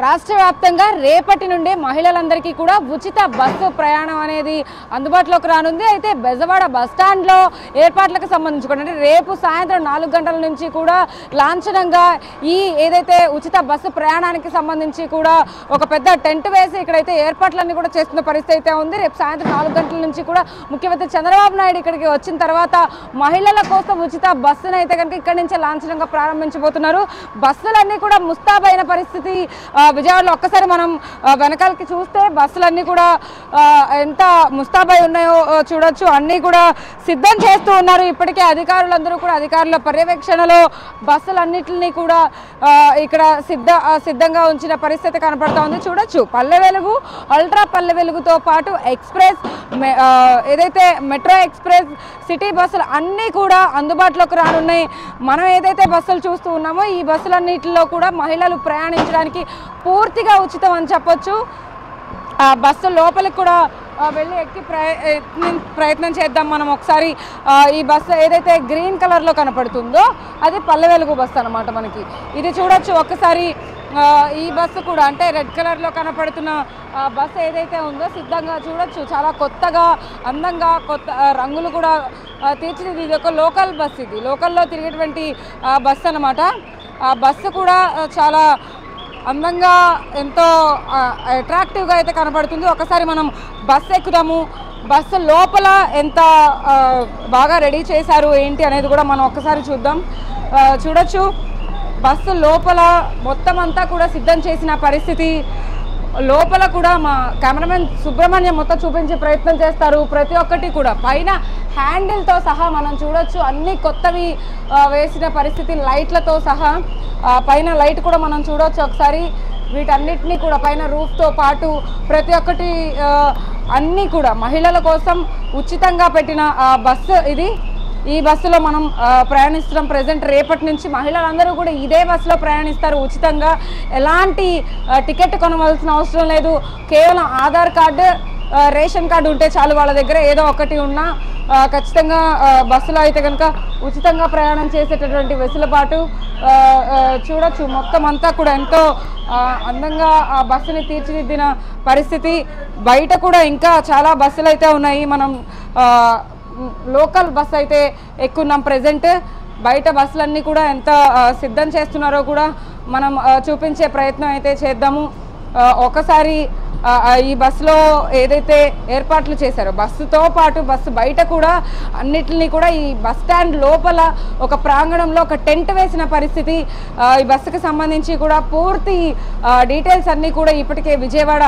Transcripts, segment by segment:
రాష్ట్ర వ్యాప్తంగా రేపటి నుండి మహిళలందరికీ కూడా ఉచిత బస్సు ప్రయాణం అనేది అందుబాటులోకి రానుంది. అయితే బెజవాడ బస్టాండ్లో ఏర్పాట్లకు సంబంధించి కూడా అంటే రేపు సాయంత్రం 4 గంటల నుంచి కూడా లాంఛనంగా ఈ ఏదైతే ఉచిత బస్సు ప్రయాణానికి సంబంధించి కూడా ఒక పెద్ద టెంట్ వేసి ఇక్కడైతే ఏర్పాట్లన్నీ కూడా చేస్తున్న పరిస్థితి అయితే ఉంది. రేపు సాయంత్రం 4 గంటల నుంచి కూడా ముఖ్యమంత్రి చంద్రబాబు నాయుడు ఇక్కడికి వచ్చిన తర్వాత మహిళల కోసం ఉచిత బస్సును అయితే కనుక ఇక్కడి నుంచే లాంఛనంగా ప్రారంభించబోతున్నారు. బస్సులన్నీ కూడా ముస్తాబైన పరిస్థితి విజయవాడలో ఒక్కసారి మనం వెనకాలకి చూస్తే బస్సులన్నీ కూడా ఎంత ముస్తాబై ఉన్నాయో చూడొచ్చు. అన్నీ కూడా సిద్ధం చేస్తూ ఉన్నారు. ఇప్పటికే అధికారులందరూ కూడా అధికారుల పర్యవేక్షణలో బస్సులన్నింటినీ కూడా ఇక్కడ సిద్ధంగా ఉంచిన పరిస్థితి కనపడతా ఉంది. చూడొచ్చు పల్లె వెలుగు, అల్ట్రా పల్లె వెలుగుతో పాటు ఎక్స్ప్రెస్ ఏదైతే మెట్రో ఎక్స్ప్రెస్ సిటీ బస్సులు అన్నీ కూడా అందుబాటులోకి రానున్నాయి. మనం ఏదైతే బస్సులు చూస్తూ ఉన్నామో ఈ బస్సులన్నిటిలో కూడా మహిళలు ప్రయాణించడానికి పూర్తిగా ఉచితం అని చెప్పొచ్చు. బస్సు లోపలికి కూడా వెళ్ళి ఎక్కి ప్రయత్నం చేద్దాం మనం ఒకసారి. ఈ బస్సు ఏదైతే గ్రీన్ కలర్లో కనపడుతుందో అది పల్లె వెలుగు బస్సు అనమాట. మనకి ఇది చూడొచ్చు ఒక్కసారి. ఈ బస్సు కూడా అంటే రెడ్ కలర్లో కనపడుతున్న బస్సు ఏదైతే ఉందో సిద్ధంగా చూడొచ్చు. చాలా కొత్తగా అందంగా కొత్త రంగులు కూడా తీర్చిది. ఇది ఒక లోకల్ బస్సు, ఇది లోకల్లో తిరిగేటువంటి బస్సు అనమాట. ఆ బస్సు కూడా చాలా అందంగా ఎంతో అట్రాక్టివ్గా అయితే కనపడుతుంది. ఒకసారి మనం బస్సు ఎక్కుదాము. బస్సు లోపల ఎంత బాగా రెడీ చేశారు ఏంటి అనేది కూడా మనం ఒక్కసారి చూద్దాం. చూడొచ్చు బస్సు లోపల మొత్తం అంతా కూడా సిద్ధం చేసిన పరిస్థితి. లోపల కూడా మా కెమెరామెన్ సుబ్రహ్మణ్యం మొత్తం చూపించే ప్రయత్నం చేస్తారు. ప్రతి ఒక్కటి కూడా పైన హ్యాండిల్తో సహా మనం చూడొచ్చు అన్ని కొత్తవి వేసిన పరిస్థితి, లైట్లతో సహా. పైన లైట్ కూడా మనం చూడొచ్చు ఒకసారి. వీటన్నిటినీ కూడా పైన రూఫ్తో పాటు ప్రతి ఒక్కటి అన్నీ కూడా మహిళల కోసం ఉచితంగా పెట్టిన బస్సు ఇది. ఈ బస్సులో మనం ప్రయాణిస్తున్నాం. ప్రజెంట్ రేపటి నుంచి మహిళలందరూ కూడా ఇదే బస్సులో ప్రయాణిస్తారు ఉచితంగా. ఎలాంటి టికెట్ కొనవలసిన అవసరం లేదు. కేవలం ఆధార్ కార్డు, రేషన్ కార్డు ఉంటే చాలు. వాళ్ళ దగ్గర ఏదో ఒకటి ఉన్నా ఖచ్చితంగా బస్సులో అయితే కనుక ఉచితంగా ప్రయాణం చేసేటటువంటి వెసులుబాటు చూడొచ్చు. మొత్తం అంతా కూడా ఎంతో అందంగా ఆ బస్సుని తీర్చిదిద్దిన పరిస్థితి. బయట కూడా ఇంకా చాలా బస్సులు అయితే ఉన్నాయి. మనం లోకల్ బస్ అయితే ఎక్కున్నాం. ప్రజెంట్ బయట బస్సులన్నీ కూడా ఎంత సిద్ధం చేస్తున్నారో కూడా మనం చూపించే ప్రయత్నం అయితే చేద్దాము. ఒకసారి ఈ బస్సులో ఏదైతే ఏర్పాట్లు చేశారో బస్సుతో పాటు బస్సు బయట కూడా అన్నిటిని కూడా ఈ బస్ స్టాండ్ లోపల ఒక ప్రాంగణంలో ఒక టెంట్ వేసిన పరిస్థితి. ఈ బస్సుకి సంబంధించి కూడా పూర్తి డీటెయిల్స్ అన్నీ కూడా ఇప్పటికే విజయవాడ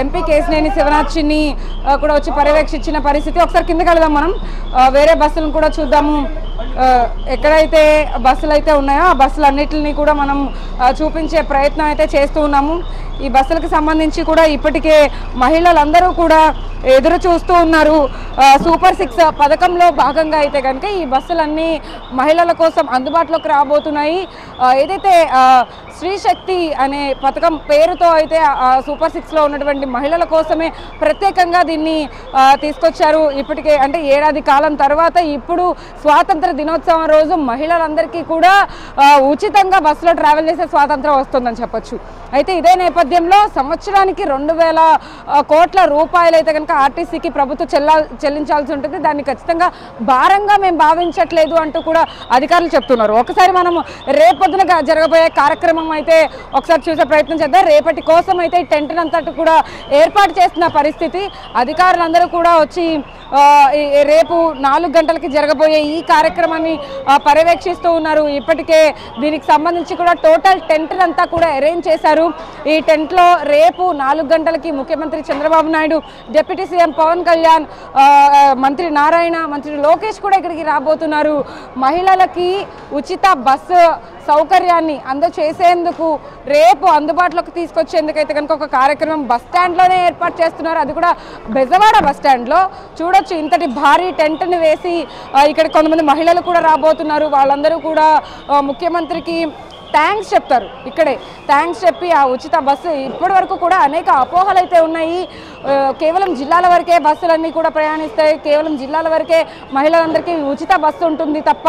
ఎంపీ కేశినేని శివనాథ్ని కూడా వచ్చి పర్యవేక్షించిన పరిస్థితి. ఒకసారి కిందకి వెళ్దాం మనం. వేరే బస్సులను కూడా చూద్దాము. ఎక్కడైతే బస్సులు అయితే ఉన్నాయో ఆ బస్సులు అన్నిటిని కూడా మనం చూపించే ప్రయత్నం అయితే చేస్తూ ఉన్నాము. ఈ బస్సులకు సంబంధించి కూడా ఇప్పటికే మహిళలందరూ కూడా ఎదురు చూస్తూ ఉన్నారు. సూపర్ 6 పథకంలో భాగంగా అయితే కనుక ఈ బస్సులన్నీ మహిళల కోసం అందుబాటులోకి రాబోతున్నాయి. ఏదైతే స్త్రీ శక్తి అనే పథకం పేరుతో అయితే సూపర్ 6లో ఉన్నటువంటి మహిళల కోసమే ప్రత్యేకంగా దీన్ని తీసుకొచ్చారు. ఇప్పటికే అంటే ఏడాది కాలం తర్వాత ఇప్పుడు స్వాతంత్ర దినోత్సవం రోజు మహిళలందరికీ కూడా ఉచితంగా బస్సులో ట్రావెల్ చేసే స్వాతంత్రం వస్తుందని చెప్పొచ్చు. అయితే ఇదే నేపథ్యంలో సంవత్సరానికి 2000 కోట్ల రూపాయలు అయితే కనుక ఆర్టీసీకి ప్రభుత్వం చెల్లించాల్సి ఉంటుంది. దాన్ని ఖచ్చితంగా భారంగా మేము భావించట్లేదు అంటూ కూడా అధికారులు చెప్తున్నారు. ఒకసారి మనం రేపొద్దున జరగబోయే కార్యక్రమం అయితే ఒకసారి చూసే ప్రయత్నం చేద్దాం. రేపటి కోసం అయితే ఈ టెంట్ అంతటి కూడా ఏర్పాటు చేస్తున్న పరిస్థితి. అధికారులందరూ కూడా వచ్చి రేపు 4 గంటలకి జరగబోయే ఈ కార్యక్రమాన్ని పర్యవేక్షిస్తూ ఉన్నారు. ఇప్పటికే దీనికి సంబంధించి కూడా టోటల్ టెంట్ అంతా కూడా అరేంజ్ చేశారు. ఈ టెంట్లో రేపు 4 గంటలకి ముఖ్యమంత్రి చంద్రబాబు నాయుడు, డిప్యూటీ సీఎం పవన్ కళ్యాణ్, మంత్రి నారాయణ, మంత్రి లోకేష్ కూడా ఇక్కడికి రాబోతున్నారు. మహిళలకి ఉచిత బస్సు సౌకర్యాన్ని అందజేసేందుకు రేపు అందుబాటులోకి తీసుకొచ్చేందుకైతే కనుక ఒక కార్యక్రమం బస్ స్టాండ్లోనే ఏర్పాటు చేస్తున్నారు. అది కూడా బెజవాడ బస్ స్టాండ్లో చూడొచ్చు. ఇంతటి భారీ టెంట్ని వేసి ఇక్కడ కొంతమంది మహిళలు కూడా రాబోతున్నారు. వాళ్ళందరూ కూడా ముఖ్యమంత్రికి థ్యాంక్స్ చెప్తారు. ఇక్కడే థ్యాంక్స్ చెప్పి ఆ ఉచిత బస్సు ఇప్పటి వరకు కూడా అనేక అపోహలు అయితే ఉన్నాయి. కేవలం జిల్లాల వరకే బస్సులన్నీ కూడా ప్రయాణిస్తాయి, కేవలం జిల్లాల వరకే మహిళలందరికీ ఉచిత బస్సు ఉంటుంది తప్ప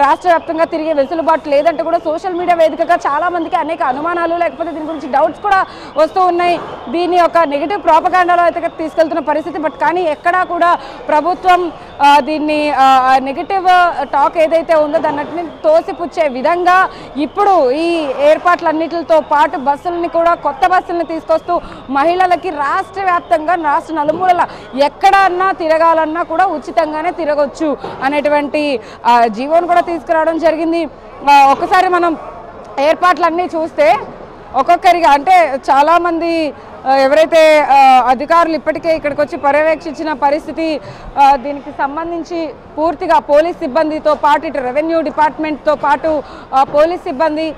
రాష్ట్ర వ్యాప్తంగా తిరిగే వెసులుబాటు లేదంటే కూడా సోషల్ మీడియా వేదికగా చాలామందికి అనేక అనుమానాలు లేకపోతే దీని గురించి డౌట్స్ కూడా వస్తూ ఉన్నాయి. దీన్ని ఒక నెగిటివ్ ప్రాపగాండాలో అయితే తీసుకెళ్తున్న పరిస్థితి. బట్ కానీ ఎక్కడా కూడా ప్రభుత్వం దీన్ని నెగిటివ్ టాక్ ఏదైతే ఉందో దాన్ని తోసిపుచ్చే విధంగా ఇప్పుడు ఈ ఏర్పాట్లన్నిటితో పాటు బస్సులని కూడా కొత్త బస్సులను తీసుకొస్తూ మహిళలకి రాష్ట్ర వ్యాప్తంగా రాష్ట్ర నలుమూలల ఎక్కడన్నా తిరగాలన్నా కూడా ఉచితంగానే తిరగొచ్చు అనేటువంటి జీవోను కూడా తీసుకురావడం జరిగింది. ఒకసారి మనం ఏర్పాట్లన్నీ చూస్తే ఒక్కొక్కరిగా అంటే చాలామంది ఎవరైతే అధికారులు ఇప్పటికే ఇక్కడికి వచ్చి పర్యవేక్షించిన పరిస్థితి, దీనికి సంబంధించి పూర్తిగా పోలీస్ సిబ్బందితో పాటు ఇటు రెవెన్యూ డిపార్ట్మెంట్తో పాటు పోలీస్ సిబ్బంది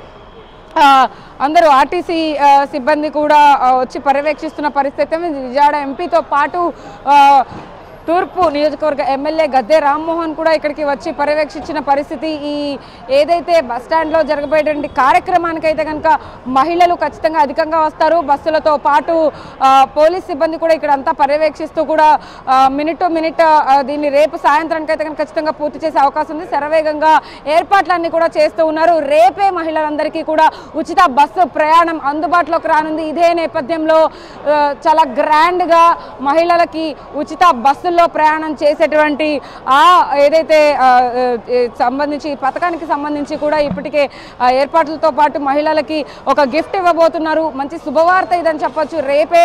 అందరూ ఆర్టీసీ సిబ్బంది కూడా వచ్చి పర్యవేక్షిస్తున్న పరిస్థితి. విజయవాడ ఎంపీతో పాటు తూర్పు నియోజకవర్గ ఎమ్మెల్యే గద్దె రామ్మోహన్ కూడా ఇక్కడికి వచ్చి పర్యవేక్షించిన పరిస్థితి. ఈ ఏదైతే బస్టాండ్లో జరగబోయేటువంటి కార్యక్రమానికి అయితే కనుక మహిళలు ఖచ్చితంగా అధికంగా వస్తారు. బస్సులతో పాటు పోలీస్ సిబ్బంది కూడా ఇక్కడ అంతా పర్యవేక్షిస్తూ కూడా మినిట్ టు మినిట్ దీన్ని రేపు సాయంత్రానికి అయితే కనుక ఖచ్చితంగా పూర్తి చేసే అవకాశం ఉంది. శరవేగంగా ఏర్పాట్లన్నీ కూడా చేస్తూ ఉన్నారు. రేపే మహిళలందరికీ కూడా ఉచిత బస్సు ప్రయాణం అందుబాటులోకి రానుంది. ఇదే నేపథ్యంలో చాలా గ్రాండ్గా మహిళలకి ఉచిత బస్సు ప్రయాణం చేసేటువంటి ఏదైతే సంబంధించి పథకానికి సంబంధించి కూడా ఇప్పటికే ఏర్పాట్లతో పాటు మహిళలకి ఒక గిఫ్ట్ ఇవ్వబోతున్నారు. మంచి శుభవార్త ఇదని చెప్పొచ్చు. రేపే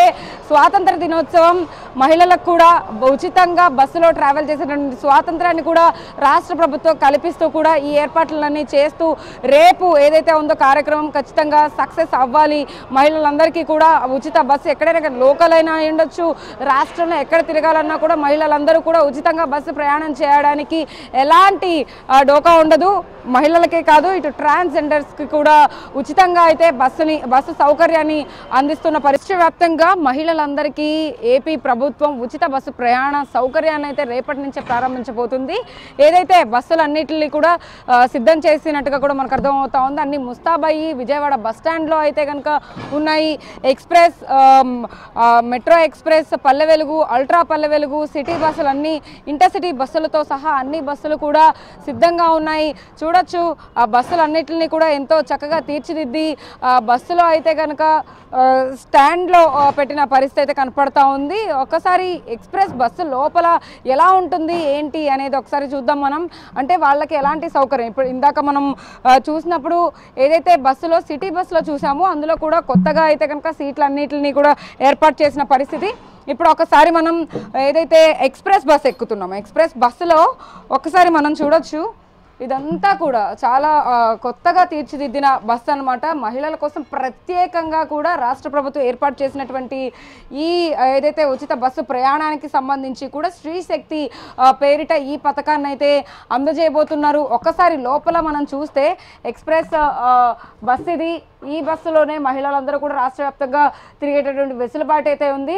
స్వాతంత్ర దినోత్సవం, మహిళలకు కూడా ఉచితంగా బస్సులో ట్రావెల్ చేసేటువంటి స్వాతంత్రాన్ని కూడా రాష్ట్ర ప్రభుత్వం కల్పిస్తూ కూడా ఈ ఏర్పాట్లన్నీ చేస్తూ రేపు ఏదైతే ఉందో కార్యక్రమం ఖచ్చితంగా సక్సెస్ అవ్వాలి. మహిళలందరికీ కూడా ఉచిత బస్సు ఎక్కడైనా లోకల్ అయినా ఉండొచ్చు, రాష్ట్రంలో ఎక్కడ తిరగాలన్నా కూడా మహిళలందరూ కూడా ఉచితంగా బస్సు ప్రయాణం చేయడానికి ఎలాంటి డోకా ఉండదు. మహిళలకే కాదు ఇటు ట్రాన్స్జెండర్స్కి కూడా ఉచితంగా అయితే బస్సు సౌకర్యాన్ని అందిస్తున్న పరిస్థితి. వ్యాప్తంగా మహిళలందరికీ ఏపీ ప్రభుత్వం ఉచిత బస్సు ప్రయాణ సౌకర్యాన్ని అయితే రేపటి నుంచే ప్రారంభించబోతుంది. ఏదైతే బస్సులన్నింటినీ కూడా సిద్ధం చేసినట్టుగా కూడా మనకు అర్థమవుతా ఉంది. అన్ని ముస్తాబాయి విజయవాడ బస్టాండ్లో అయితే కనుక ఉన్నాయి. Express, metro express, Palle Velugu, ultra Palle Velugu, city బస్సులు అన్ని ఇంటర్సిటీ బస్సులతో సహా అన్ని బస్సులు కూడా సిద్ధంగా ఉన్నాయి. చూడొచ్చు ఆ బస్సులన్నిటిని కూడా ఎంతో చక్కగా తీర్చిదిద్ది బస్సులో అయితే కనుక స్టాండ్లో పెట్టిన పరిస్థితి అయితే కనపడతా ఉంది. ఒకసారి ఎక్స్ప్రెస్ బస్సు లోపల ఎలా ఉంటుంది ఏంటి అనేది ఒకసారి చూద్దాం మనం. అంటే వాళ్ళకి ఎలాంటి సౌకర్యం ఇప్పుడు ఇందాక మనం చూసినప్పుడు ఏదైతే బస్సులో సిటీ బస్సులో చూసామో అందులో కూడా కొత్తగా అయితే కనుక సీట్లన్నిటిని కూడా ఏర్పాటు చేసిన పరిస్థితి. ఇప్పుడు ఒకసారి మనం ఏదైతే ఎక్స్ప్రెస్ బస్ ఎక్కుతున్నామో ఎక్స్ప్రెస్ బస్సులో ఒకసారి మనం చూడొచ్చు. ఇదంతా కూడా చాలా కొత్తగా తీర్చిదిద్దిన బస్సు అనమాట. మహిళల కోసం ప్రత్యేకంగా కూడా రాష్ట్ర ప్రభుత్వం ఏర్పాటు చేసినటువంటి ఈ ఏదైతే ఉచిత బస్సు ప్రయాణానికి సంబంధించి కూడా స్త్రీ శక్తి పేరిట ఈ పథకాన్ని అయితే అందజేయబోతున్నారు. ఒక్కసారి లోపల మనం చూస్తే ఎక్స్ప్రెస్ బస్సు ఇది. ఈ బస్సులోనే మహిళలందరూ కూడా రాష్ట్ర వ్యాప్తంగా తిరిగేటటువంటి వెసులుబాటు అయితే ఉంది.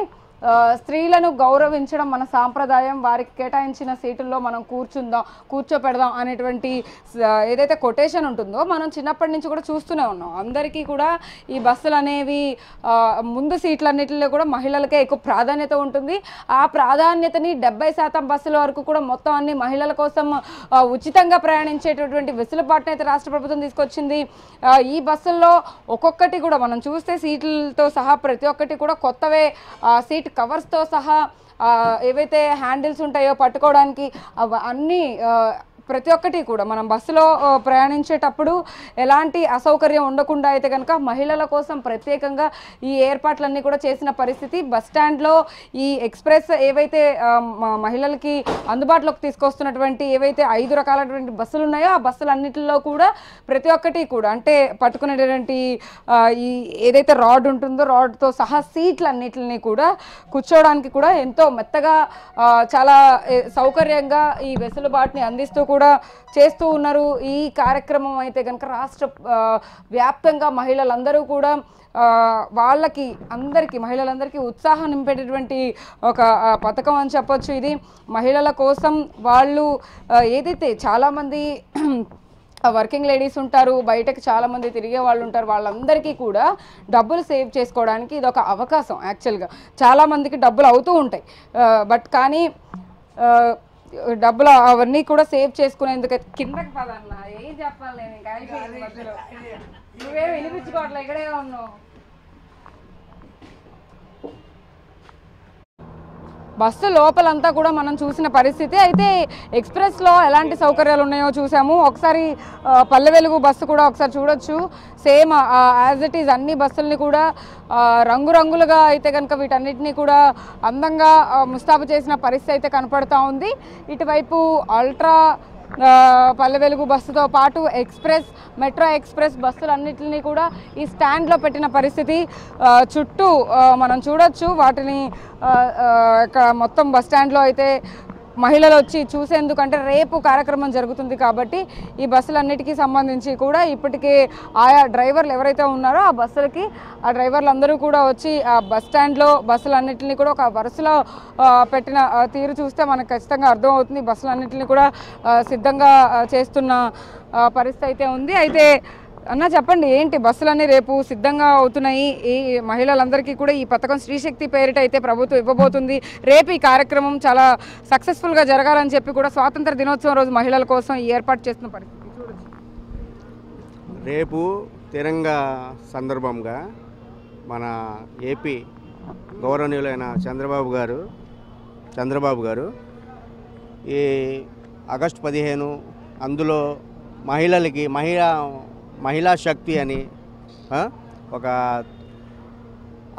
స్త్రీలను గౌరవించడం మన సాంప్రదాయం, వారికి కేటాయించిన సీటుల్లో మనం కూర్చోపెడదాం అనేటువంటి ఏదైతే కొటేషన్ ఉంటుందో మనం చిన్నప్పటి నుంచి కూడా చూస్తూనే ఉన్నాం. అందరికీ కూడా ఈ బస్సులు అనేవి ముందు సీట్లన్నిటిలో కూడా మహిళలకే ఎక్కువ ప్రాధాన్యత ఉంటుంది. ఆ ప్రాధాన్యతని 70% బస్సుల వరకు కూడా మొత్తం అన్ని మహిళల కోసం ఉచితంగా ప్రయాణించేటటువంటి వెసులుబాటును అయితే రాష్ట్ర ప్రభుత్వం తీసుకొచ్చింది. ఈ బస్సుల్లో ఒక్కొక్కటి కూడా మనం చూస్తే సీట్లతో సహా ప్రతి ఒక్కటి కూడా కొత్తవే, సీట్ కవర్స్తో సహా ఏవైతే హ్యాండిల్స్ ఉంటాయో పట్టుకోవడానికి అన్నీ ప్రతి ఒక్కటి కూడా మనం బస్సులో ప్రయాణించేటప్పుడు ఎలాంటి అసౌకర్యం ఉండకుండా అయితే కనుక మహిళల కోసం ప్రత్యేకంగా ఈ ఏర్పాట్లన్నీ కూడా చేసిన పరిస్థితి. బస్టాండ్లో ఈ ఎక్స్ప్రెస్ ఏవైతే మహిళలకి అందుబాటులోకి తీసుకొస్తున్నటువంటి ఏవైతే 5 రకాలైనటువంటి బస్సులు ఉన్నాయో ఆ బస్సులన్నింటిలో కూడా ప్రతి ఒక్కటి కూడా అంటే పట్టుకునేటువంటి ఈ ఏదైతే రాడ్ ఉంటుందో రాడ్తో సహా సీట్లన్నిటిని కూడా కూర్చోవడానికి కూడా ఎంతో మెత్తగా చాలా సౌకర్యంగా ఈ వెసులుబాటుని అందిస్తూ కూడా చేస్తూ ఉన్నారు. ఈ కార్యక్రమం అయితే కనుక రాష్ట్ర వ్యాప్తంగా మహిళలందరూ కూడా వాళ్ళకి మహిళలందరికీ ఉత్సాహం నింపేటటువంటి ఒక పథకం అని చెప్పొచ్చు. ఇది మహిళల కోసం వాళ్ళు ఏదైతే చాలామంది వర్కింగ్ లేడీస్ ఉంటారు, బయటకు చాలామంది తిరిగే వాళ్ళు ఉంటారు, వాళ్ళందరికీ కూడా డబ్బులు సేవ్ చేసుకోవడానికి ఇది ఒక అవకాశం. యాక్చువల్గా చాలామందికి డబ్బులు అవుతూ ఉంటాయి, బట్ కానీ డబ్బులు అవన్నీ కూడా సేవ్ చేసుకునేందుకు కిందకి పదన్న ఏం చెప్పాలి నేను ఇంకా నువ్వేం వినిపించుకోవట్లే, ఇక్కడే ఉన్నావు. బస్సు లోపలంతా కూడా మనం చూసిన పరిస్థితి. అయితే ఎక్స్ప్రెస్లో ఎలాంటి సౌకర్యాలు ఉన్నాయో చూసాము. ఒకసారి పల్లె వెలుగు బస్సు కూడా ఒకసారి చూడొచ్చు. సేమ్ యాజ్ ఇట్ ఈజ్ అన్ని బస్సుల్ని కూడా రంగురంగులుగా అయితే కనుక వీటన్నిటిని కూడా అందంగా ముస్తాబు చేసిన పరిస్థితి అయితే కనపడుతూ ఉంది. ఇటువైపు అల్ట్రా పల్లె వెలుగు బస్సుతో పాటు ఎక్స్ప్రెస్, మెట్రో ఎక్స్ప్రెస్ బస్సులన్నింటినీ కూడా ఈ స్టాండ్లో పెట్టిన పరిస్థితి చుట్టూ మనం చూడొచ్చు. వాటిని మొత్తం బస్ స్టాండ్లో అయితే మహిళలు వచ్చి చూసేందుకంటే రేపు కార్యక్రమం జరుగుతుంది కాబట్టి ఈ బస్సులన్నిటికీ సంబంధించి కూడా ఇప్పటికే ఆయా డ్రైవర్లు ఎవరైతే ఉన్నారో ఆ బస్సులకి ఆ డ్రైవర్లు అందరూ కూడా వచ్చి ఆ బస్ స్టాండ్లో బస్సులన్నింటినీ కూడా ఒక వరుసలో పెట్టిన తీరు చూస్తే మనకు ఖచ్చితంగా అర్థమవుతుంది. బస్సులన్నింటినీ కూడా సిద్ధంగా చేస్తున్న పరిస్థితి అయితే ఉంది. అయితే అన్న చెప్పండి, ఏంటి బస్సులన్నీ రేపు సిద్ధంగా అవుతున్నాయి, ఈ మహిళలందరికీ కూడా ఈ పథకం స్త్రీశక్తి పేరిట అయితే ప్రభుత్వం ఇవ్వబోతుంది. రేపు ఈ కార్యక్రమం చాలా సక్సెస్ఫుల్గా జరగాలని చెప్పి కూడా స్వాతంత్ర దినోత్సవం రోజు మహిళల కోసం ఈ ఏర్పాటు చేస్తున్న పరిస్థితి చూడొచ్చు. రేపు తిరంగా సందర్భంగా మన ఏపీ గౌరవనీయులైన చంద్రబాబు గారు ఈ ఆగస్టు 15 అందులో మహిళలకి మహిళా శక్తి అని ఒక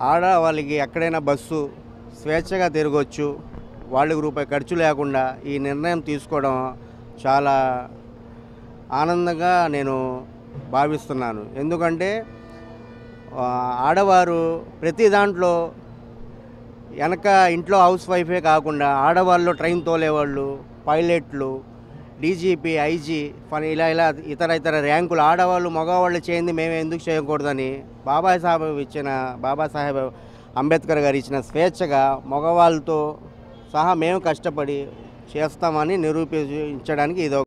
ఆడవాళ్ళకి ఎక్కడైనా బస్సు స్వేచ్ఛగా తిరగవచ్చు, వాళ్ళకి రూపాయి ఖర్చు లేకుండా ఈ నిర్ణయం తీసుకోవడం చాలా ఆనందంగా నేను భావిస్తున్నాను. ఎందుకంటే ఆడవారు ప్రతి దాంట్లో వెనక ఇంట్లో హౌస్ వైఫే కాకుండా ఆడవాళ్ళు ట్రైన్ తోలేవాళ్ళు, పైలట్లు, డీజీపీ, ఐజీ ఇలా ఇతర ర్యాంకులు ఆడవాళ్ళు మగవాళ్ళు చేయింది మేము ఎందుకు చేయకూడదని బాబాసాహెబ్ అంబేద్కర్ గారు ఇచ్చిన స్వేచ్ఛగా మగవాళ్ళతో సహా మేము కష్టపడి చేస్తామని నిరూపించడానికి ఇది